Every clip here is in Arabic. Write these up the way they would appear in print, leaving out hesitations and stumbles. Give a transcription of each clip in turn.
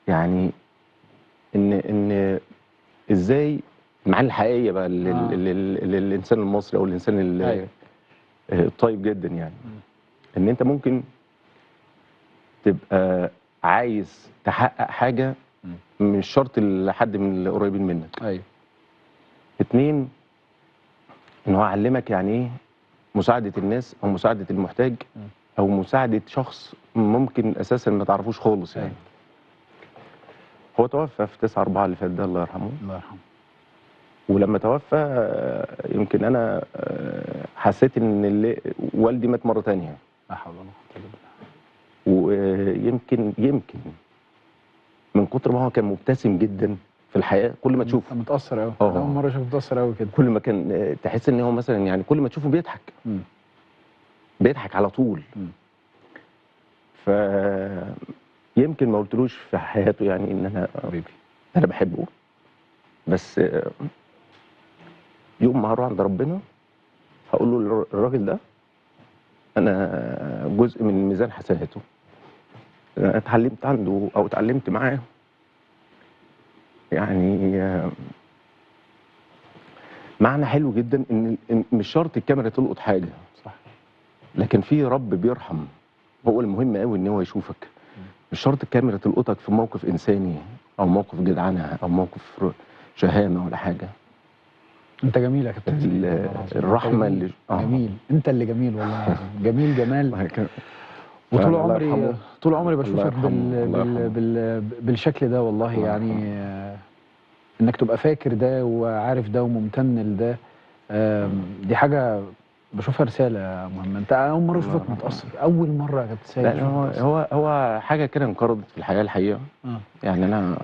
يعني ان ازاي المعاني الحقيقيه بقى للانسان المصري او الانسان ايوه الطيب جدا يعني. ان انت ممكن تبقى عايز تحقق حاجه مش شرط لحد من القريبين منك. ايوه. اتنين، ان هو علمك يعني ايه مساعده الناس او مساعده المحتاج او مساعده شخص ممكن اساسا ما تعرفوش خالص يعني. أيوة. هو توفى في 9/4 اللي فات ده، الله يرحمه. الله يرحمه. ولما توفى يمكن انا حسيت ان والدي مات مره تانية. لا حول ولا قوه الا بالله. ويمكن من كتر ما هو كان مبتسم جدا في الحياه، كل ما تشوفه متاثر قوي. انا اول مره اشوفه متاثر قوي كده. كل ما كان تحس ان هو مثلا يعني كل ما تشوفه بيضحك. بيضحك على طول. ف يمكن ما قلتلوش في حياته يعني ان انا بحبه، بس يوم ما هروح عند ربنا هقول له الراجل ده انا جزء من ميزان حسناته. انا اتعلمت عنده او اتعلمت معاه يعني معنى حلو جدا ان مش شرط الكاميرا تلقط حاجه، صح، لكن في رب بيرحم. هو المهم قوي ان هو يشوفك. مش شرط الكاميرا تلقطك في موقف انساني او موقف جدعنه او موقف شهامه ولا حاجه. انت جميل يا كابتن. الرحمه اللي جميل. انت اللي جميل والله العظيم. جميل جمال. وطول عمري بشوفك بالشكل ده والله يعني. انك تبقى فاكر ده وعارف ده وممتن لده، دي حاجه بشوفها رساله يا مهند. انت اول مره اشوفك متاثر، اول مره يا كابتن سيد. لا هو حاجه كده انقرضت في الحياه الحقيقه. يعني انا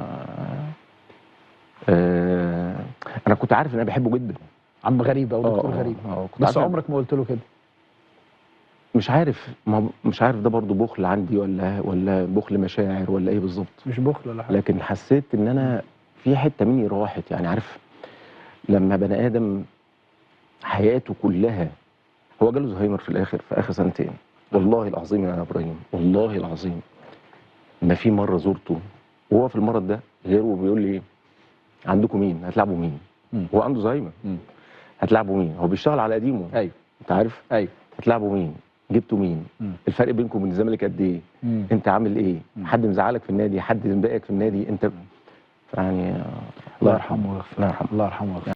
كنت عارف ان انا بحبه جدا. عم غريب او دكتور غريب. بس عمرك ما قلت له كده؟ مش عارف ده برضو بخل عندي ولا بخل مشاعر ولا ايه بالظبط. مش بخل ولا حاجه، لكن حسيت ان انا في حته مني راحت. يعني عارف لما بني ادم حياته كلها، هو جاله زهايمر في الاخر في اخر سنتين. والله العظيم يا ابراهيم، والله العظيم ما في مره زرته وهو في المرض ده غيره بيقول لي عندكم مين؟ هتلعبوا مين؟ هو عنده زهايمر. هتلعبوا مين؟ هو بيشتغل على قديمه. ايوه انت عارف؟ ايوه. هتلعبوا مين؟ جبتوا مين؟ الفرق بينكم وبين الزمالك قد ايه؟ انت عامل ايه؟ حد مزعلك في النادي؟ حد مضايقك في النادي؟ انت يعني الله يرحمه ويغفر له. الله يرحمه ويغفر له.